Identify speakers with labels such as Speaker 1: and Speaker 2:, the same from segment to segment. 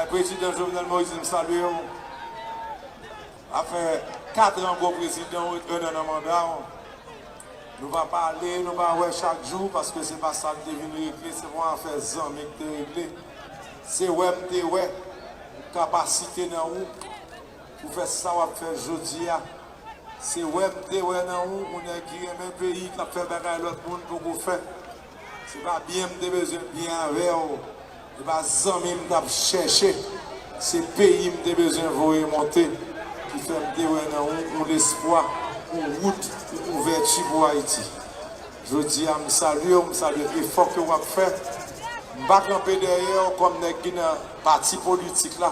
Speaker 1: Président Jovenel Moïse me salue. Après 4 ans comme président, un mandat. Nous allons parler, nous allons voir chaque jour parce que ce n'est pas ça qui est venu régler, c'est pour en faire ça, mais qui est réglé. C'est ouais, capacité dans nous pour faire ça, on va faire aujourd'hui. C'est ouais, dans nous, on est qui est même pays qui a fait bagarre l'autre monde pour vous faire. C'est pas bien, de besoin bien avec vous. C'est pas ça même de chercher. C'est pays qui a besoin de vous remonter. Qui fait dans nous l'espoir, une route, une ouverture pour Haïti. Je dis à me saluer l'effort que vous avez fait. Je ne vais pas camper derrière comme des parti politique là.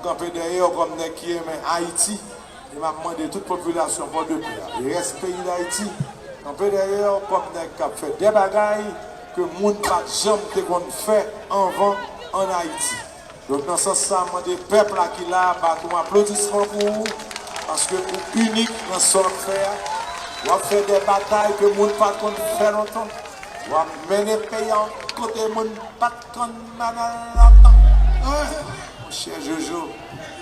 Speaker 1: Camper derrière comme des qui aiment Haïti. Je m'a demandé toute la population pour deux pays. Il reste pays d'Haïti. Camper derrière comme des qui ont fait des bagailles que le monde n'a jamais fait avant en Haïti. Donc dans ce sens, je demande au peuple qui est là, un applaudissement pour vous. Parce que vous unique dans ce qu'on fait. Vous fait des batailles que le monde n'a pas fait longtemps. Vous mener le pays en côté le monde n'a pas fait longtemps. Mon cher Jojo,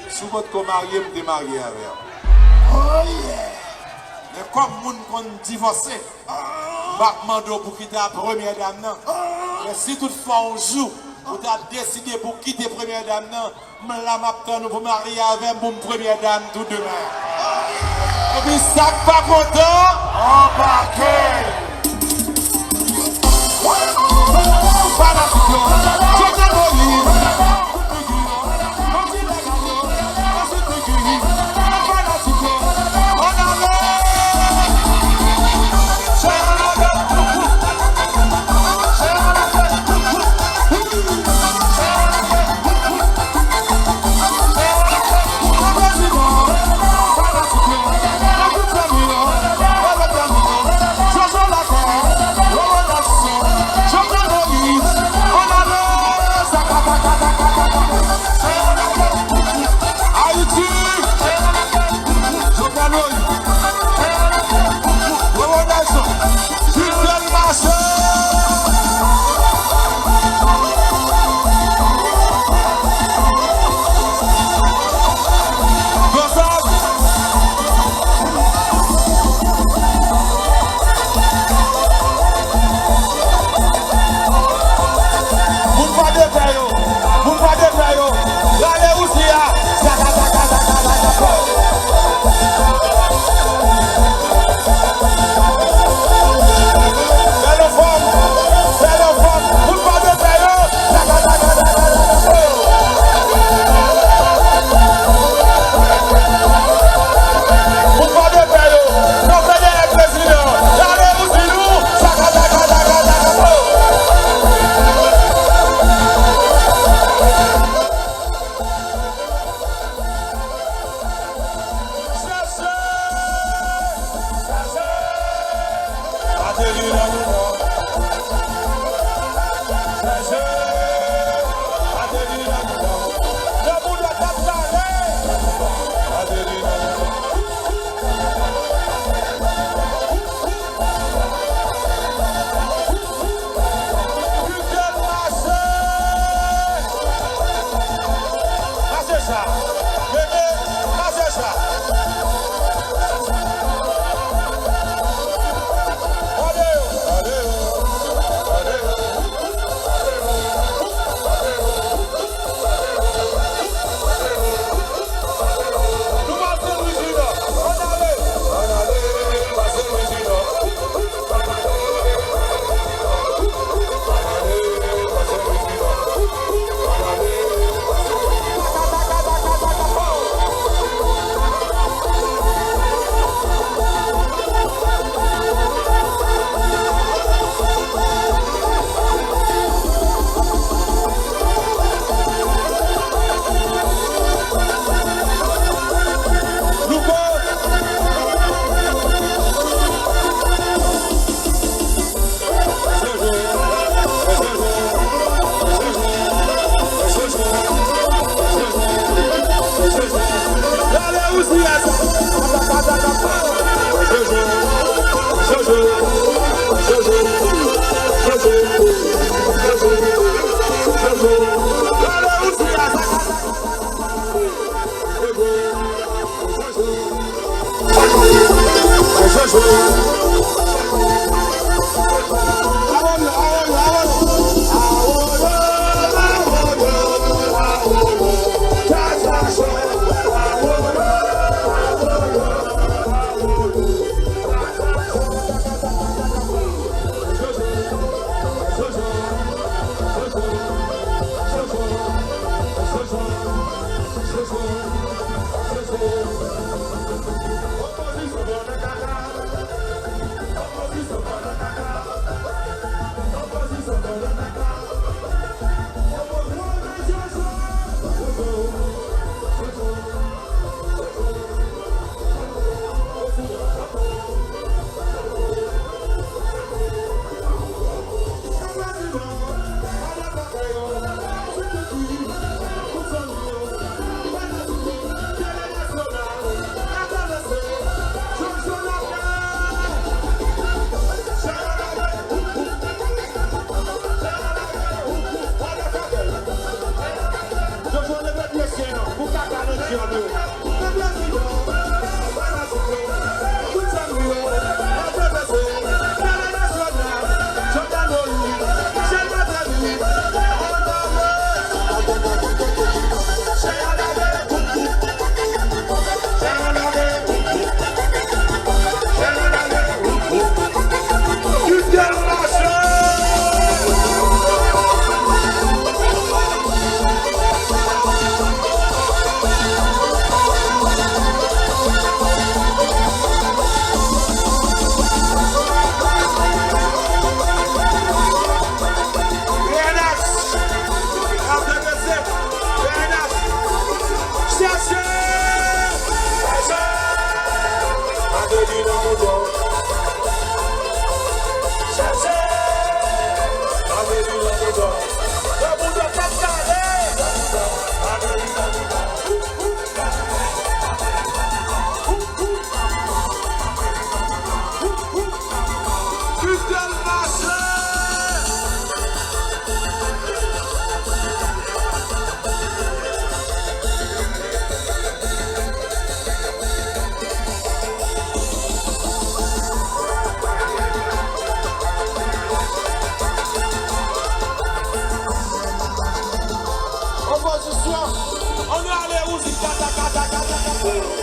Speaker 1: si vous êtes marié, vous êtes marié avec vous. Oh yeah! Mais comme le monde est divorcé, je vais demander pour quitter la première dame. Mais si toutefois on joue, vous avez décidé pour quitter la première dame, je vais pour marier avec mon première dame tout demain. Et puis ça pas content, on va
Speaker 2: On est allé où, c'est